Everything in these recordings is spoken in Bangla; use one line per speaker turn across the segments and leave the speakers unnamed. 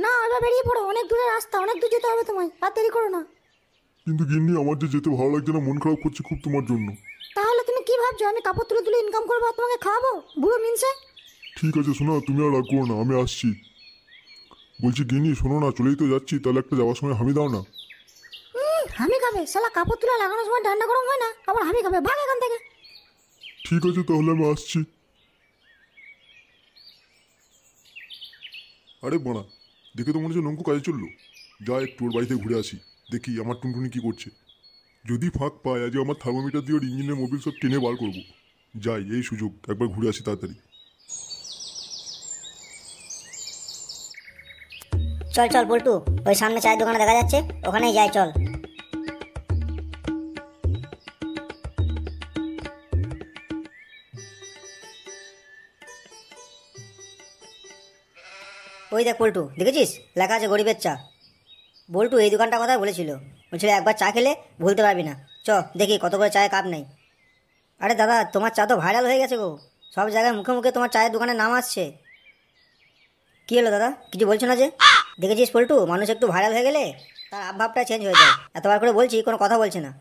না, এবার বেরিয়ে পড়ো, অনেক দূরের রাস্তা, অনেক দূর যেতে হবে তোমায়, আর দেরি করো না।
কিন্তু গিন্নি, আমার যে যেতে ভালো লাগছে না, মন খারাপ করছে খুব তোমার জন্য।
তাহলে তুমি কি ভাবছো আমি কাপড় তুলে তুলে ইনকাম করবো আর তোমাকে খাওয়াবো, বুড়ো মিনসে?
ঠিক আছে শোনো, তুমি আর রাগ করো না, আমি আসছি। বলছি গিন্নি শোনো না, চলেই তো যাচ্ছি, তাহলে একটা যাওয়ার সময় হামি দাও না।
হামি খাবে? শালা কাপড় তুলে লাগানোর সময় ঠান্ডা গরম হয় না, আবার হামি খাবে? ভাগ এখান থেকে।
ঠিক আছে তাহলে আমি আসছি। আরে বাড়া, দেখে তো মনে হচ্ছে নঙ্কু কাজে চললো। যা একটু ওর বাড়িতে ঘুরে আসি, দেখি আমার টুনটুনি কি করছে। যদি ফাঁক পায় আজ আমার থার্মোমিটার দিয়ে ওর ইঞ্জিনের মোবিল সব টেনে বার করবো। যাই, এই সুযোগ, একবার ঘুরে আসি তাড়াতাড়ি।
চল চল পল্টু, ওই সামনে চায়ের দোকানে দেখা যাচ্ছে, ওখানেই যাই চল। ওই দেখ পল্টু, দেখেছিস লেখা আছে গরিবের চা। বল্টু এই দোকানটার কথা বলেছিল, বলছিল একবার চা খেলে ভুলতে পারবি না। চ দেখি কত করে চায়ের কাপ নেই। আরে দাদা, তোমার চা তো ভাইরাল হয়ে গেছে গো, সব জায়গায় মুখে মুখে তোমার চায়ের দোকানের নাম আসছে। কী হলো দাদা, কিছু বলছো না যে? দেখেছিস পল্টু, মানুষ একটু ভাইরাল হয়ে গেলে তার ভাবটা চেঞ্জ হয়ে যায়। এতবার করে বলছি, কোনো কথা বলছে না।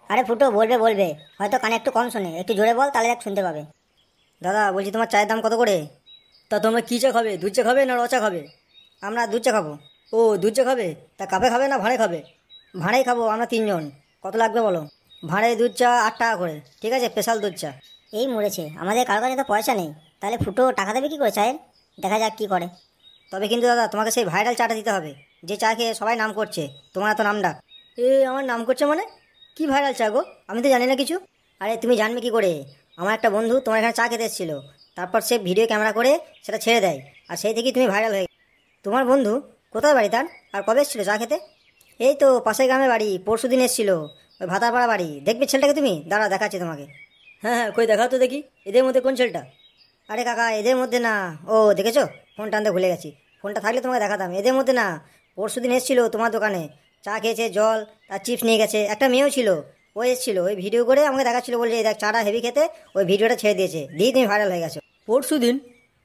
আরে ফুটো, বলবে বলবে, হয়তো কানে একটু কম শোনে, একটু জোরে বল, তাহলে দেখ শুনতে পাবে। দাদা বলছি, তোমার চায়ের দাম কত করে? তা তোমরা কী চা খাবে, দুধ চা খাবে না রচা খাবে? আমরা দুধ চা খাবো। ও দুধ চা খাবে, তা কাপে খাবে না ভাঁড়ে খাবে? ভাঁড়েই খাবো, আমরা তিনজন। কত লাগবে বলো? ভাঁড়ে দুধ চা 8 টাকা করে, ঠিক আছে, স্পেশাল দুধ চা। এই মরেছে, আমাদের কারো কাছে তো পয়সা নেই, তাহলে ফুটো টাকা দেবে কী করে চায়ের? দেখা যাক কী করে। তবে কিন্তু দাদা, তোমাকে সেই ভাইরাল চাটা দিতে হবে, যে চা খেয়ে সবাই নাম করছে, তোমার এত নাম ডাক। এ আমার নাম করছে মানে? কি ভাইরাল চা গো, আমি তো জানি না কিছু। আরে তুমি জানবে কি করে? আমার একটা বন্ধু তোমার এখানে চা খেতে এসেছিলো, তারপর সে ভিডিও ক্যামেরা করে সেটা ছেড়ে দেয়, আর সেই থেকেই তুমি ভাইরাল হয়ে। তোমার বন্ধু কোথায় বাড়ি তার, আর কবে এসেছিলো চা খেতে? এই তো পাশের গ্রামে বাড়ি, পরশু দিন এসেছিলো, ওই ভাতারপাড়া বাড়ি। দেখবে ছেলেটাকে তুমি? দাঁড়া দেখাচ্ছি তোমাকে। হ্যাঁ হ্যাঁ, কই দেখাও তো দেখি, এদের মধ্যে কোন ছেলেটা? আরে কাকা, এদের মধ্যে না। ও দেখেছো, ফোনটা আনতে ভুলে গেছি, ফোনটা থাকলে তোমাকে দেখাতাম। এদের মধ্যে না, পরশু দিন এসেছিলো তোমার দোকানে, চা খেয়েছে, জল আর চিপস নিয়ে গেছে। একটা মেয়েও ছিল, ও এসেছিলো, ওই ভিডিও করে আমাকে দেখাচ্ছিলো, বলছে এই দেখ চাটা হেভি খেতে, ওই ভিডিওটা ছেড়ে দিয়েছে, দিয়ে তুমি ভাইরাল হয়ে গেছো। পরশু দিন?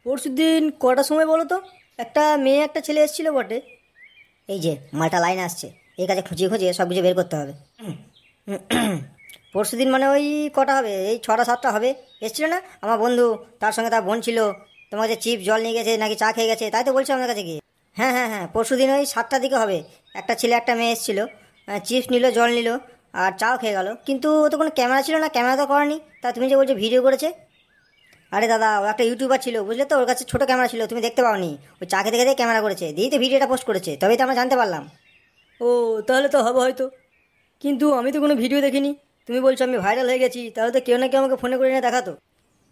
পরশু দিন কটার সময় বলো তো? একটা মেয়ে একটা ছেলে এসেছিলো বটে। এই যে মালটা লাইন আসছে, এই কাজে খুঁজিয়ে খুঁজিয়ে সব কিছু বের করতে হবে। পরশু দিন মানে ওই কটা হবে, এই 6টা 7টা হবে। এসেছিলো না আমার বন্ধু, তার সঙ্গে তার বোন ছিল, তোমার কাছে চিপস জল নিয়ে গেছে নাকি চা খেয়ে গেছে, তাই তো বলছো আমার কাছে গিয়ে। হ্যাঁ হ্যাঁ হ্যাঁ, পরশু দিন ওই 7টার দিকে হবে। একটা ছেলে একটা মেয়ে এসেছিলো, চিপস নিল, জল নিল, আর চাও খেয়ে গেল। কিন্তু ও তো কোনো ক্যামেরা ছিল না, ক্যামেরা তো করেনি, তা তুমি যে বলছো ভিডিও করেছে। আরে দাদা, ও একটা ইউটিউবার ছিল বুঝলে তো, ওর কাছে ছোটো ক্যামেরা ছিল, তুমি দেখতে পাওনি। ওই চা খেতে খেতে ক্যামেরা করেছে, দিয়েই তো ভিডিওটা পোস্ট করেছে, তবেই তো আমরা জানতে পারলাম। ও তাহলে তো হবে হয়তো, কিন্তু আমি তো কোনো ভিডিও দেখিনি। তুমি বলছো আমি ভাইরাল হয়ে গেছি, তাহলে তো কেউ না কেউ আমাকে ফোনে করে এনে দেখাতো।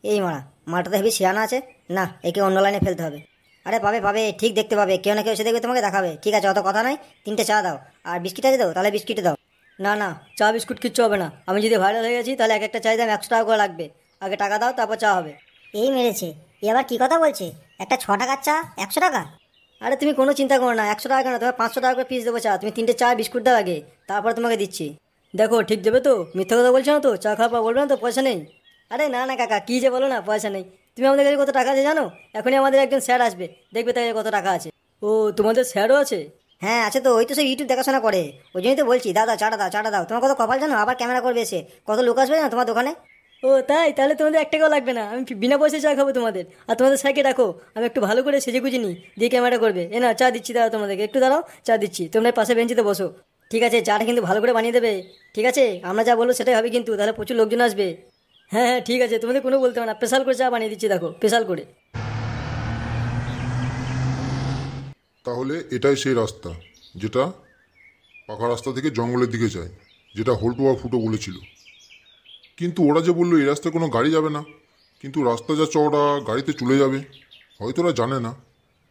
এই মালটা তো হেবি শিয়ানা আছে, না একে অন্য লাইনে ফেলতে হবে। আরে পাবে পাবে, ঠিক দেখতে পাবে, কেউ না কেউ এসে দেখবে, তোমাকে দেখাবে। ঠিক আছে, অত কথা নয়, 3টে চা দাও, আর বিস্কিট আছে দাও, তাহলে বিস্কিট দাও। না না, চা বিস্কুট কিচ্ছু হবে না, আমি যদি ভাইরাল হয়ে গেছি তাহলে এক একটা চাই দাম 100 টাকা করে লাগবে। আগে টাকা দাও, তারপর চা হবে। এই মেরেছে, এ আবার কি কথা বলছে? একটা 6 টাকার চা 100 টাকা? আরে তুমি কোনো চিন্তা করো না, 100 টাকা কেন, তোমার 500 টাকা করে পিস দেবো চা, তুমি 3টে চা বিস্কুট দাও আগে, তারপর তোমাকে দিচ্ছি। দেখো ঠিক দেবে তো, মিথ্যা কথা বলছো না তো? চা খাওয়া বলবে না তো পয়সা নেই? আরে না না কাকা, কী যে বলো না, পয়সা নেই। তুমি আমাদের কাছে কত টাকা আছে জানো? এখনই আমাদের একজন স্যার আসবে, দেখবে তাই কত টাকা আছে। ও তোমাদের স্যারও আছে? হ্যাঁ আছে তো, ওই তো সব ইউটিউব দেখাশোনা করে, ওই জন্যই তো বলছি দাদা চাটা দাও, চাটা দাও। তোমার কত কপাল জানো, আবার ক্যামেরা করবে এসে, কত লোক আসবে না তোমার দোকানে। ও তাই, তাহলে তোমাদের 1 টাকাও লাগবে না, আমি বিনা পয়সায় চা খাবো তোমাদের। আর তোমাদের সাইকে রাখো, আমি একটু ভালো করে সেজে গুজে নিই, দিয়ে ক্যামেরা করবে। এ না চা দিচ্ছি, দাঁড়াও তোমাদেরকে একটু দাঁড়াও, চা দিচ্ছি, তোমরা পাশে বেঞ্চিতে বসো। ঠিক আছে, চাটা কিন্তু ভালো করে বানিয়ে দেবে, ঠিক আছে? আমরা যা বলবো সেটাই হবে কিন্তু, তাহলে প্রচুর লোকজন আসবে। হ্যাঁ হ্যাঁ ঠিক আছে, তোমাদের কোনো বলতে হবে না, স্পেশাল করে চা বানিয়ে দিচ্ছি, দেখো স্পেশাল করে।
তাহলে এটাই সেই রাস্তা, যেটা পাকা রাস্তা থেকে জঙ্গলের দিকে যায়, যেটা হল্টু আর ফুটো বলেছিল। কিন্তু ওরা যে বললো এই রাস্তায় কোনো গাড়ি যাবে না, কিন্তু রাস্তা যা চওড়া, গাড়িতে চলে যাবে। হয়তো ওরা জানে না,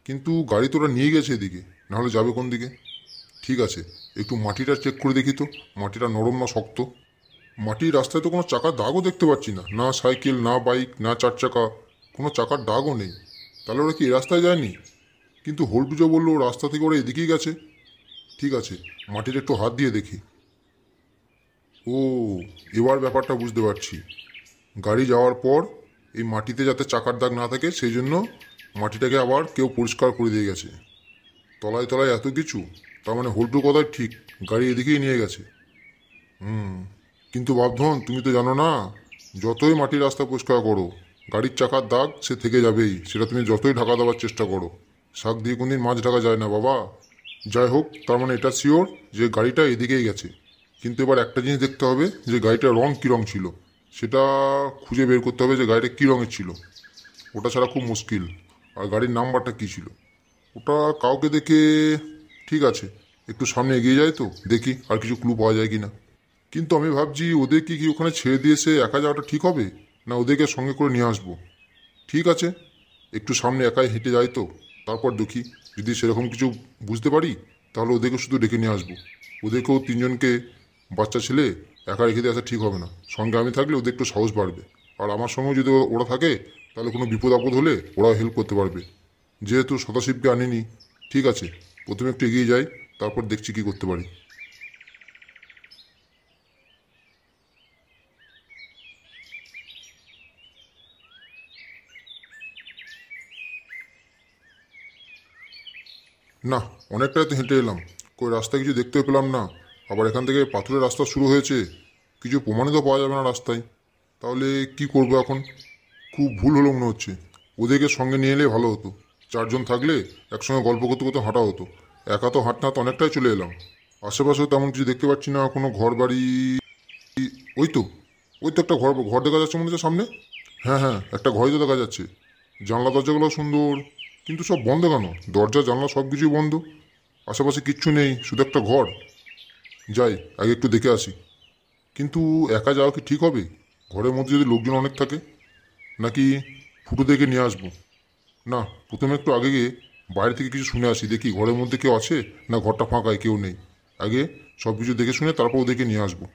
কিন্তু গাড়ি তো ওরা নিয়ে গেছে এদিকে, নাহলে যাবে কোন দিকে? ঠিক আছে, একটু মাটিটা চেক করে দেখি তো, মাটিটা নরম না শক্ত। মাটির রাস্তায় তো কোনো চাকার দাগও দেখতে পাচ্ছি না, না সাইকেল, না বাইক, না 4 চাকা, কোনো চাকার দাগও নেই। তাহলে ওরা কি এই রাস্তায় যায়নি? কিন্তু হল্টু যে বললো রাস্তা থেকে ওরা এদিকেই গেছে। ঠিক আছে, মাটির একটু হাত দিয়ে দেখি। ও, এবার ব্যাপারটা বুঝতে পারছি। গাড়ি যাওয়ার পর এই মাটিতে যাতে চাকার দাগ না থাকে, সেই জন্য মাটিটাকে আবার কেউ পরিষ্কার করে দিয়ে গেছে। তলায় তলায় এত কিছু, তার মানে হোল্টু কথাই ঠিক, গাড়ি এদিকেই নিয়ে গেছে। কিন্তু বাপধন, তুমি তো জানো না, যতই মাটির রাস্তা পরিষ্কার করো, গাড়ির চাকার দাগ সে থেকে যাবেই, সেটা তুমি যতই ঢাকা দেওয়ার চেষ্টা করো। শাক দিয়ে কোনদিন মাছ ঢাকা যায় না বাবা। যাই হোক, তার মানে এটা শিওর যে গাড়িটা এদিকেই গেছে। কিন্তু এবার একটা জিনিস দেখতে হবে যে গাড়িটার রং কী রং ছিল, সেটা খুঁজে বের করতে হবে যে গাড়িটা কী রঙের ছিল। ওটা ছাড়া খুব মুশকিল। আর গাড়ির নাম্বারটা কী ছিল ওটা কাউকে দেখে, ঠিক আছে একটু সামনে এগিয়ে যায় তো দেখি আর কিছু ক্লু পাওয়া যায় কি না। কিন্তু আমি ভাবছি ওদেরকে কি ওখানে ছেড়ে দিয়ে এসে একা যাওয়াটা ঠিক হবে, না ওদেরকে সঙ্গে করে নিয়ে আসবো। ঠিক আছে, একটু সামনে একাই হেঁটে যাই তো, তারপর দেখি যদি সেরকম কিছু বুঝতে পারি তাহলে ওদেরকে শুধু ডেকে নিয়ে আসবো। ওদেরকেও তিনজনকে, বাচ্চা ছেলে একা রেখে দিয়ে আসা ঠিক হবে না, সঙ্গে আমি থাকলে ওদের একটু সাহস বাড়বে। আর আমার সঙ্গে যদি ওরা থাকে তাহলে কোনো বিপদ আপদ হলে ওরাও হেল্প করতে পারবে। যেহেতু সদাশিবকে আনিনি, ঠিক আছে প্রথমে একটু এগিয়ে যাই, তারপর দেখছি কী করতে পারি। না, অনেকটাই তো হেঁটে এলাম, কই রাস্তায় কিছু দেখতে পেলাম না। আবার এখান থেকে পাথরের রাস্তা শুরু হয়েছে, কিছু প্রমাণই তো পাওয়া যাবে না রাস্তায়। তাহলে কি করবো এখন? খুব ভুল হলো মনে হচ্ছে। ওদেরকে সঙ্গে নিয়ে এলে ভালো হতো, চারজন থাকলে একসঙ্গে গল্প করতে করতে হাঁটা হতো। একা তো হাঁটতে হাঁটতে অনেকটাই চলে এলাম। আশেপাশেও তেমন কিছু দেখতে পাচ্ছি না, কোনো ঘর বাড়ি। ওই তো, ওই তো একটা ঘর ঘর দেখা যাচ্ছে মনে হচ্ছে সামনে। হ্যাঁ হ্যাঁ, একটা ঘরই তো দেখা যাচ্ছে। জানলা দরজাগুলো সুন্দর, কিন্তু সব বন্ধ কেন? দরজা জানলা সব কিছুই বন্ধ, আশেপাশে কিচ্ছু নেই, শুধু একটা ঘর। যাই আগে একটু দেখে আসি। কিন্তু একা যাওয়া কি ঠিক হবে? ঘরের মধ্যে যদি লোকজন অনেক থাকে, নাকি ফুটো দেখে নিয়ে আসবো? না, প্রথমে একটু আগে গিয়ে বাইরে থেকে কিছু শুনে আসি, দেখি ঘরের মধ্যে কেউ আছে না ঘরটা ফাঁকায় কেউ নেই। আগে সব কিছু দেখে শুনে তারপর ওদেরকে নিয়ে আসবো।